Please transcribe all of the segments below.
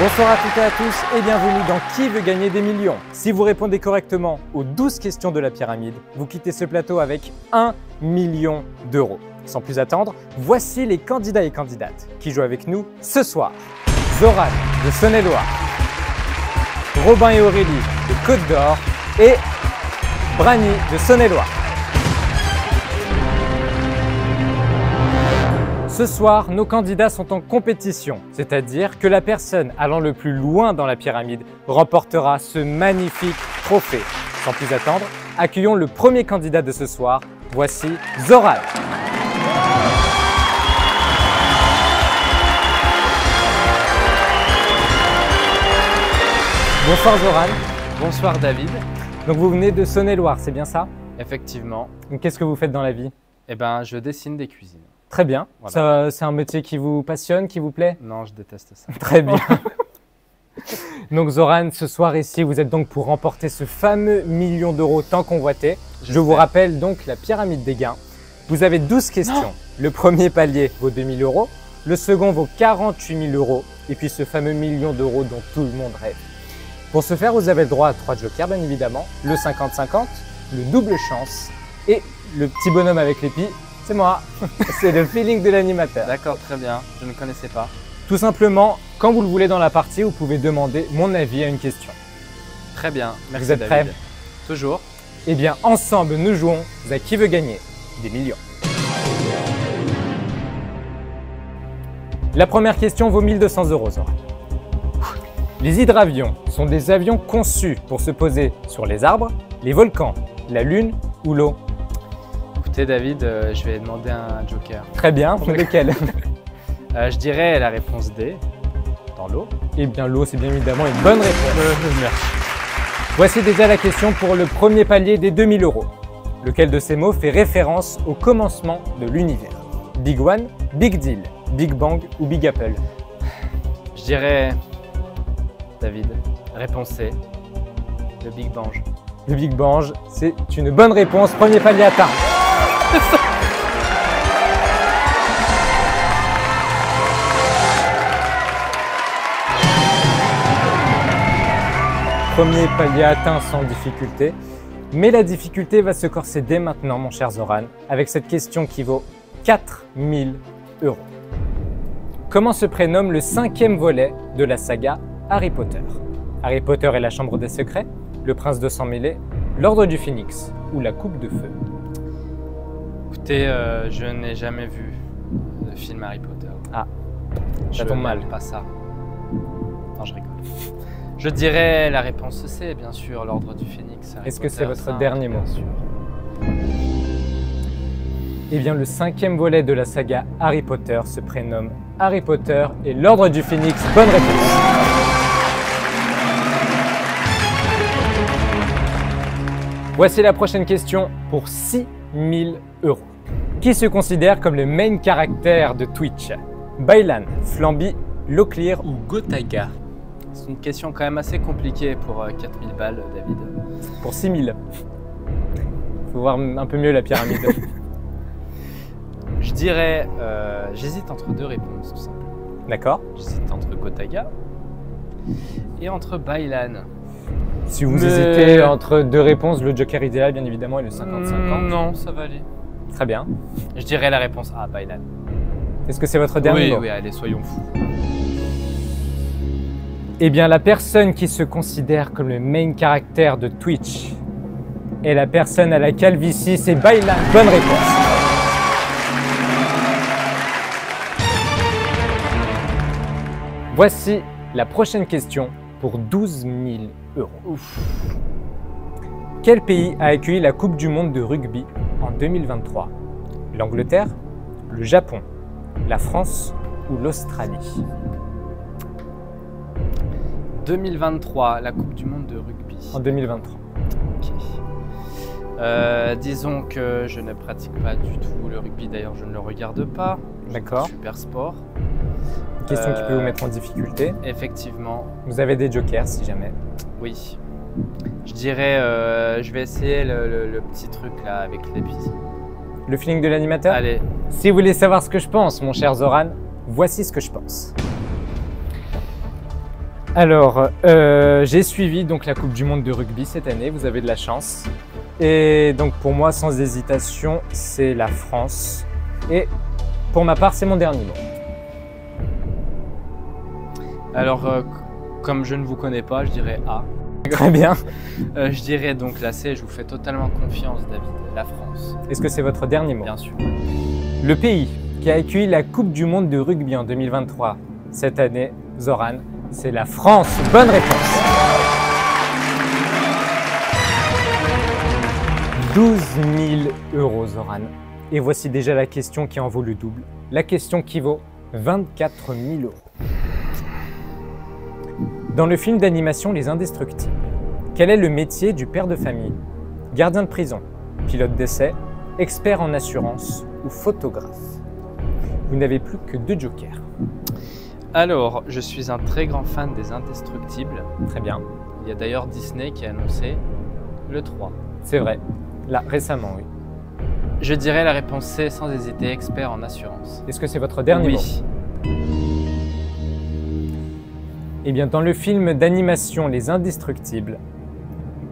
Bonsoir à toutes et à tous et bienvenue dans Qui veut gagner des millions? Si vous répondez correctement aux 12 questions de la pyramide, vous quittez ce plateau avec 1 million d'euros. Sans plus attendre, voici les candidats et candidates qui jouent avec nous ce soir. Zoran de Saône-et-Loire, Robin et Aurélie de Côte d'Or et Brani de Saône-et-Loire. Ce soir, nos candidats sont en compétition, c'est-à-dire que la personne allant le plus loin dans la pyramide remportera ce magnifique trophée. Sans plus attendre, accueillons le premier candidat de ce soir. Voici Zoran. Bonsoir Zoran. Bonsoir David. Donc vous venez de Saône-et-Loire, c'est bien ça? Effectivement. Qu'est-ce que vous faites dans la vie? Eh ben, je dessine des cuisines. Très bien. Voilà. C'est un métier qui vous passionne, qui vous plaît? Non, je déteste ça. Très bien. Donc Zoran, ce soir ici, vous êtes donc pour remporter ce fameux million d'euros tant convoité. Je vous rappelle donc la pyramide des gains. Vous avez 12 questions. Le premier palier vaut 2 000 euros, le second vaut 48 000 euros et puis ce fameux million d'euros dont tout le monde rêve. Pour ce faire, vous avez le droit à 3 jokers bien évidemment, le 50-50, le double chance et le petit bonhomme avec l'épi. C'est moi, c'est le feeling de l'animateur. D'accord, très bien, je ne connaissais pas. Tout simplement, quand vous le voulez dans la partie, vous pouvez demander mon avis à une question. Très bien, merci Vous êtes David. prêts? Toujours. Eh bien, ensemble, nous jouons à Qui veut gagner des millions. La première question vaut 1 200 euros, Zoran. Les hydravions sont des avions conçus pour se poser sur les arbres, les volcans, la lune ou l'eau? Écoutez David, je vais demander un joker. Très bien, lequel? Je dirais la réponse D, dans l'eau. Eh bien, l'eau, c'est bien évidemment une bonne réponse. Merci. Voici déjà la question pour le premier palier des 2 000 euros. Lequel de ces mots fait référence au commencement de l'univers? Big One, Big Deal, Big Bang ou Big Apple? Je dirais, David, réponse C, le Big Bang. Le Big Bang, c'est une bonne réponse. Premier palier atteint. Premier palier atteint sans difficulté. Mais la difficulté va se corser dès maintenant, mon cher Zoran, avec cette question qui vaut 4 000 euros. Comment se prénomme le 5e volet de la saga Harry Potter? Harry Potter et la Chambre des Secrets, le Prince de Sang Mêlé, l'Ordre du Phénix ou la Coupe de Feu? Écoutez, je n'ai jamais vu le film Harry Potter. Ah, je ça tombe mal. n'aime pas ça. Non, je rigole. Je dirais la réponse C, bien sûr, l'Ordre du Phénix. Est-ce que c'est Potter, votre dernier mot? Bien sûr. Eh bien, le 5e volet de la saga Harry Potter se prénomme Harry Potter et l'Ordre du Phénix. Bonne réponse. Voici la prochaine question pour 6 000 euros. Qui se considère comme le main caractère de Twitch? Baylan, Flamby, Locklear ou Gotaga? C'est une question quand même assez compliquée pour 4000 balles, David. Pour 6 000. Faut voir un peu mieux la pyramide. Je dirais, j'hésite entre deux réponses, tout simplement. D'accord. J'hésite entre Gotaga et entre Baylan. Si vous hésitez entre deux réponses, le joker idéal, bien évidemment, est le 50-50. Non, ça va aller. Très bien. Je dirais la réponse A, Baylan. Est-ce que c'est votre dernier mot? Oui, allez, soyons fous. Eh bien, la personne qui se considère comme le main caractère de Twitch est la personne à la calvitie, c'est Baylan. Bonne réponse. Voici la prochaine question pour 12 000 euros. Ouf. Quel pays a accueilli la Coupe du Monde de rugby en 2023? L'Angleterre, le Japon, la France ou l'Australie? 2023, la Coupe du Monde de rugby. En 2023. Ok. Disons que je ne pratique pas du tout le rugby, d'ailleurs je ne le regarde pas. D'accord. Super sport. Question qui peut vous mettre en difficulté. Effectivement. Vous avez des jokers si jamais. Oui. Je dirais, je vais essayer le petit truc là avec l'épi. Le feeling de l'animateur? Allez. Si vous voulez savoir ce que je pense, mon cher Zoran, voici ce que je pense. Alors, j'ai suivi donc la Coupe du Monde de rugby cette année, vous avez de la chance. Et donc pour moi, sans hésitation, c'est la France. Et pour ma part, c'est mon dernier mot. Alors, comme je ne vous connais pas, je dirais A. Très bien. Je dirais donc la C, je vous fais totalement confiance, David, la France. Est-ce que c'est votre dernier mot? Bien sûr. Le pays qui a accueilli la Coupe du Monde de rugby en 2023 cette année, Zoran, c'est la France. Bonne réponse. 12 000 €, Zoran. Et voici déjà la question qui en vaut le double. La question qui vaut 24 000 €. Dans le film d'animation Les Indestructibles, quel est le métier du père de famille? Gardien de prison, pilote d'essai, expert en assurance ou photographe? Vous n'avez plus que 2 jokers. Alors, je suis un très grand fan des Indestructibles. Très bien. Il y a d'ailleurs Disney qui a annoncé le 3. C'est vrai. Là, récemment, oui. Je dirais la réponse C, sans hésiter, expert en assurance. Est-ce que c'est votre dernier mot? Oui. Eh bien, dans le film d'animation Les Indestructibles,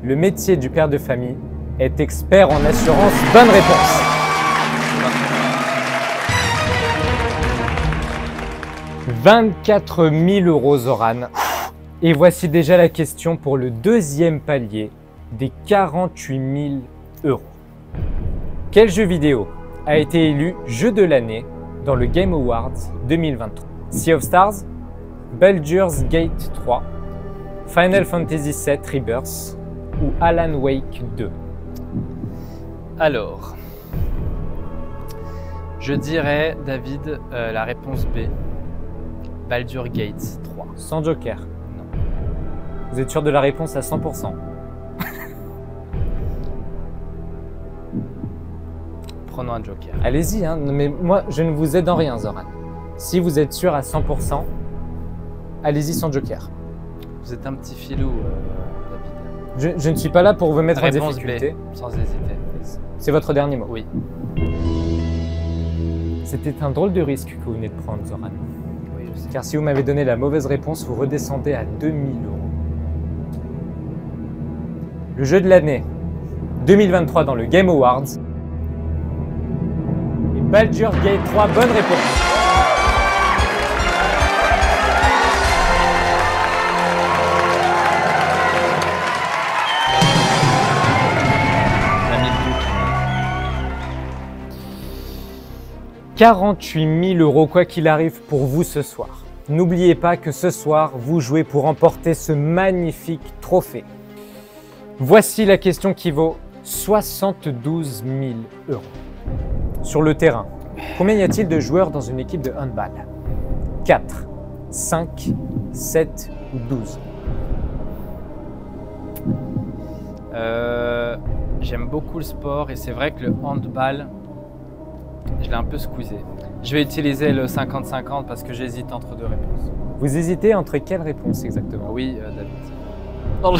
le métier du père de famille est expert en assurance. Bonne réponse. « 24 000 €, Zoran. Et voici déjà la question pour le deuxième palier des 48 000 €. Quel jeu vidéo a été élu jeu de l'année dans le Game Awards 2023? Sea of Stars, Baldur's Gate 3, Final Fantasy VII Rebirth ou Alan Wake 2? Alors, je dirais, David, la réponse B, Baldur's Gate 3. Sans joker. Non. Vous êtes sûr de la réponse à 100%? Prenons un joker. Allez-y, hein. Mais moi, je ne vous aide en rien, Zoran. Si vous êtes sûr à 100%, allez-y sans joker. Vous êtes un petit filou, David. Je ne suis pas là pour vous mettre en Réponse difficulté. B, sans hésiter. C'est votre dernier mot. Oui. C'était un drôle de risque que vous venez de prendre, Zoran. Oui, je sais. Car si vous m'avez donné la mauvaise réponse, vous redescendez à 2 000 €. Le jeu de l'année 2023 dans le Game Awards et Baldur's Gate 3, bonne réponse. On a mis le doute. 48 000 € quoi qu'il arrive pour vous ce soir. N'oubliez pas que ce soir, vous jouez pour remporter ce magnifique trophée. Voici la question qui vaut 72 000 €. Sur le terrain, combien y a-t-il de joueurs dans une équipe de handball? 4, 5, 7 ou 12? J'aime beaucoup le sport et c'est vrai que le handball, je l'ai un peu squeezé. Je vais utiliser le 50-50 parce que j'hésite entre 2 réponses. Vous hésitez entre quelle réponse exactement? Oui, David. Non,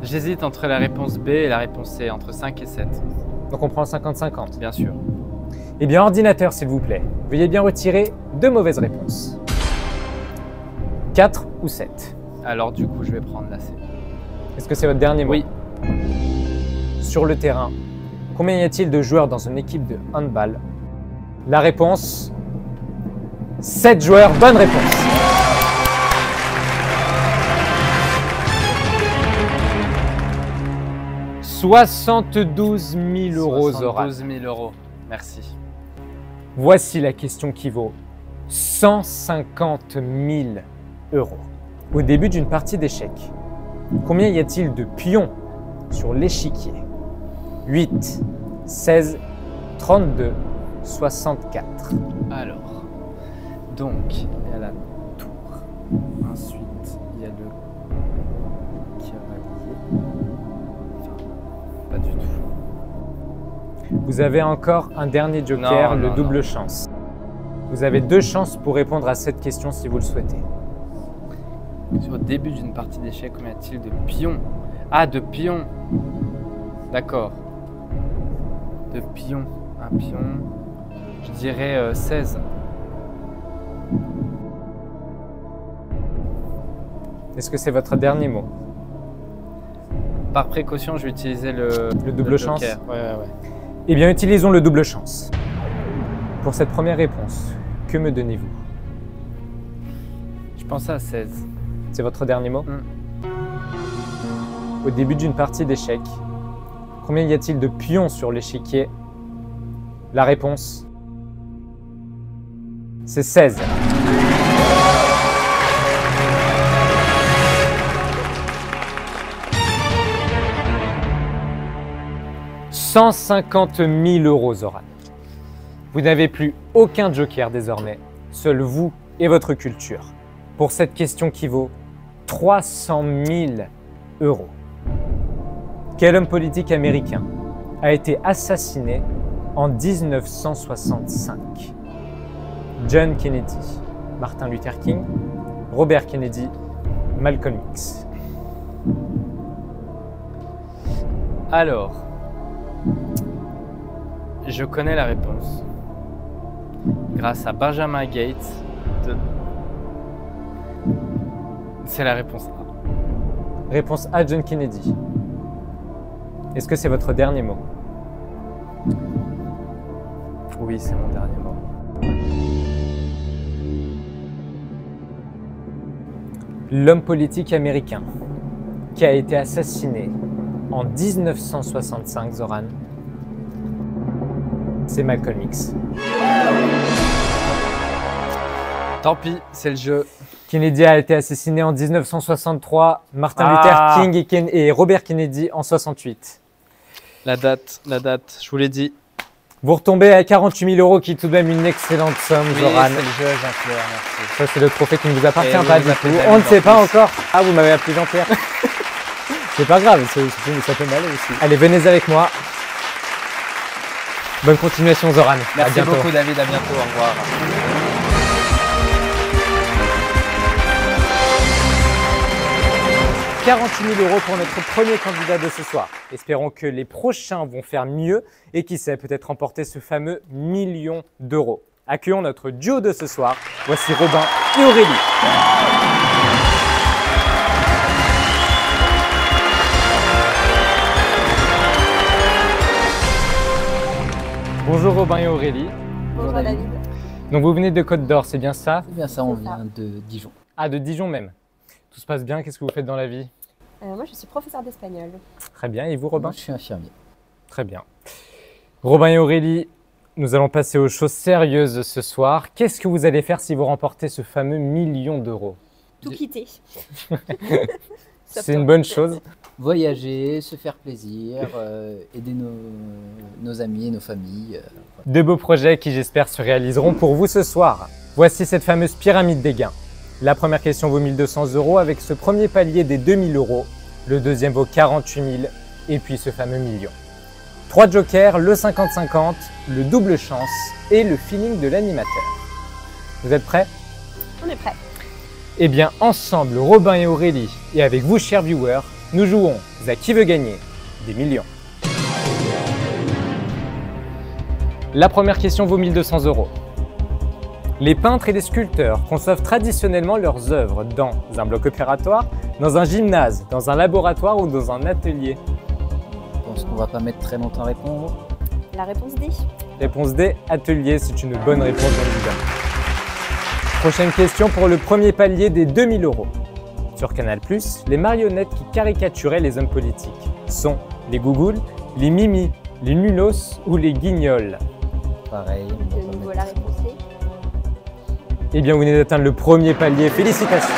j'hésite entre la réponse B et la réponse C, entre 5 et 7. Donc on prend le 50-50. Bien sûr. Eh bien, ordinateur, s'il vous plaît, veuillez bien retirer 2 mauvaises réponses. 4 ou 7? Alors du coup, je vais prendre la C. Est-ce que c'est votre dernier mot? Oui. Sur le terrain, combien y a-t-il de joueurs dans une équipe de handball? La réponse, 7 joueurs. Bonne réponse. « 72 000 €, Zoran. 72 000 €. Merci. Voici la question qui vaut 150 000 €. Au début d'une partie d'échecs, combien y a-t-il de pions sur l'échiquier? 8, 16, 32, 64. Alors, donc, il y a la tour. Ensuite, il y a le cavalier. Enfin, pas du tout. Vous avez encore un dernier joker, Non, le non, double non. chance. Vous avez 2 chances pour répondre à cette question si vous le souhaitez. Au début d'une partie d'échecs, combien y a-t-il de pions? Ah, de pions. D'accord. De pions. Un pion. Je dirais 16. Est-ce que c'est votre dernier mot? Par précaution, je vais utiliser le double chance. joker. Ouais. Eh bien, utilisons le double chance. Pour cette première réponse, que me donnez-vous? Je pense à 16. C'est votre dernier mot? Au début d'une partie d'échecs, combien y a-t-il de pions sur l'échiquier? La réponse, c'est 16. « 150 000 euros, Zoran. Vous n'avez plus aucun joker désormais, seul vous et votre culture. Pour cette question qui vaut 300 000 euros. Quel homme politique américain a été assassiné en 1965? John Kennedy, Martin Luther King, Robert Kennedy, Malcolm X. Alors, je connais la réponse. Grâce à Benjamin Gates. C'est la réponse A. Réponse A, John Kennedy. Est-ce que c'est votre dernier mot? Oui, c'est mon dernier mot. L'homme politique américain qui a été assassiné en 1965, Zoran, c'est Malcolm X. Tant pis, c'est le jeu. Kennedy a été assassiné en 1963, Martin Luther King et Robert Kennedy en 68. La date, je vous l'ai dit. Vous retombez à 48 000 euros, qui est tout de même une excellente somme, Oui, Zoran. c'est le jeu, Jean-Pierre, merci. Ça, c'est le trophée qui ne vous appartient Et pas vous du appelez tout. David On ne sait en pas plus. encore. Ah, vous m'avez appelé Jean-Pierre. C'est pas grave, ça peut m'aller aussi. Allez, venez avec moi. Bonne continuation, Zoran. À Merci bientôt. beaucoup, David. À bientôt. Au revoir. 48 000 euros pour notre premier candidat de ce soir. Espérons que les prochains vont faire mieux et qui sait, peut-être remporter ce fameux million d'euros. Accueillons notre duo de ce soir. Voici Robin et Aurélie. Bonjour Robin et Aurélie. Bonjour David. Donc vous venez de Côte d'Or, c'est bien ça? C'est bien ça, on vient de Dijon. Ah, de Dijon même. Tout se passe bien, qu'est-ce que vous faites dans la vie? Moi, je suis professeure d'espagnol. Très bien, et vous Robin? Moi, je suis infirmier. Très bien. Robin et Aurélie, nous allons passer aux choses sérieuses ce soir. Qu'est-ce que vous allez faire si vous remportez ce fameux million d'euros? Tout quitter. C'est une bonne chose. Voyager, se faire plaisir, aider nos amis et nos familles. Voilà. De beaux projets qui, j'espère, se réaliseront pour vous ce soir. Voici cette fameuse pyramide des gains. La première question vaut 1 200 euros avec ce premier palier des 2 000 euros. Le deuxième vaut 48 000 et puis ce fameux million. 3 jokers, le 50-50, le double chance et le feeling de l'animateur. Vous êtes prêts? On est prêt. Eh bien, ensemble, Robin et Aurélie, et avec vous, chers viewers, nous jouons à Qui veut gagner des millions. La première question vaut 1 200 euros. Les peintres et les sculpteurs conçoivent traditionnellement leurs œuvres dans un bloc opératoire, dans un gymnase, dans un laboratoire ou dans un atelier. Je pense qu'on va pas mettre très longtemps à répondre. La réponse D. Réponse D, atelier, c'est une bonne réponse bien évidemment. Prochaine question pour le premier palier des 2 000 euros. Sur Canal+, les marionnettes qui caricaturaient les hommes politiques sont les gougoules, les mimis, les nulos ou les guignols. Pareil. on va De pas nouveau mettre- la réponse C. Eh bien, vous venez d'atteindre le premier palier. Félicitations.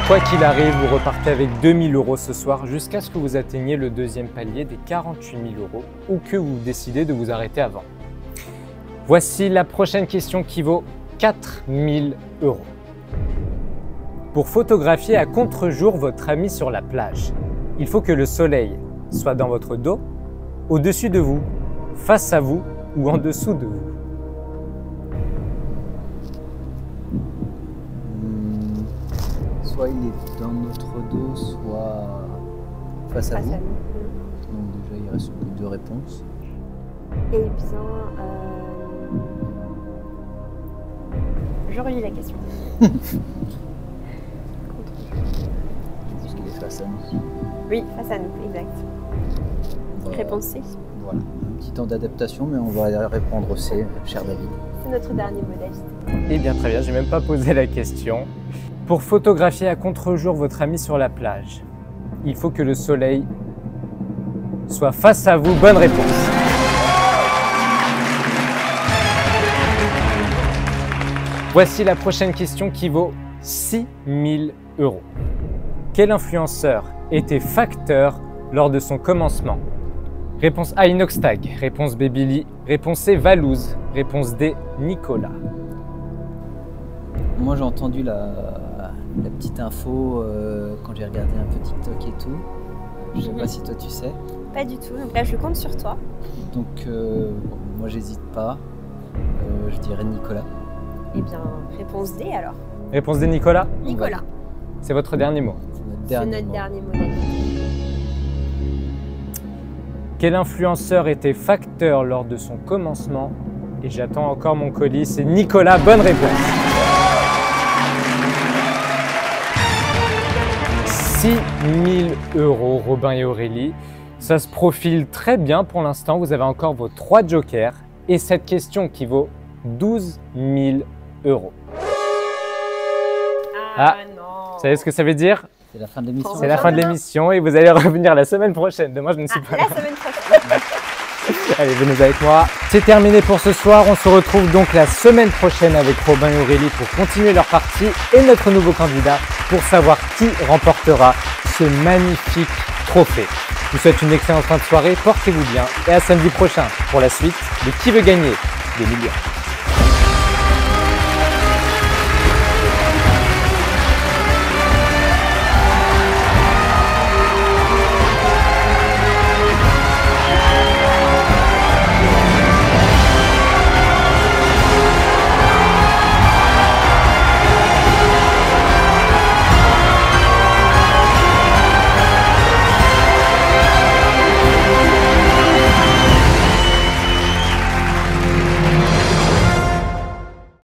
Quoi qu'il arrive, vous repartez avec 2 000 euros ce soir jusqu'à ce que vous atteigniez le deuxième palier des 48 000 euros ou que vous décidez de vous arrêter avant. Voici la prochaine question qui vaut 4 000 euros. Pour photographier à contre-jour votre ami sur la plage, il faut que le soleil soit dans votre dos, au-dessus de vous, face à vous ou en dessous de vous. Soit il est dans notre dos, soit face à Face vous. à nous. Donc déjà, il reste plus que 2 réponses. Eh bien, je relis la question. Puisqu'il est face à nous. Oui, face à nous, exact. On va- Réponse C. Voilà, un petit temps d'adaptation, mais on va répondre C, cher David. C'est notre dernier modèle. Eh bien, très bien, je n'ai même pas posé la question. Pour photographier à contre-jour votre ami sur la plage, il faut que le soleil soit face à vous. Bonne réponse. Voici la prochaine question qui vaut 6 000 €. Quel influenceur était facteur lors de son commencement? Réponse A, Inoxtag. Réponse B, Billy. Réponse C, Valouz. Réponse D, Nicolas. Moi, j'ai entendu la petite info quand j'ai regardé un peu TikTok et tout. Je sais pas si toi tu sais. Pas du tout, donc là je compte sur toi. Donc, bon, moi, j'hésite pas. Je dirais Nicolas. Eh bien, réponse D alors. Réponse D, Nicolas. Nicolas. C'est votre dernier mot. C'est notre C'est dernier notre mot. dernier modèle. Quel influenceur était facteur lors de son commencement? Et j'attends encore mon colis, c'est Nicolas. Bonne réponse. 6 000 €, Robin et Aurélie. Ça se profile très bien pour l'instant. Vous avez encore vos 3 jokers et cette question qui vaut 12 000 €. Ah. non. Vous savez ce que ça veut dire? C'est la fin de l'émission. C'est la fin de l'émission et vous allez revenir la semaine prochaine. Demain, je ne suis pas là. La semaine prochaine. Allez, venez avec moi. C'est terminé pour ce soir. On se retrouve donc la semaine prochaine avec Robin et Aurélie pour continuer leur partie et notre nouveau candidat pour savoir qui remportera ce magnifique trophée. Je vous souhaite une excellente fin de soirée. Portez-vous bien et à samedi prochain pour la suite de Qui veut gagner des millions.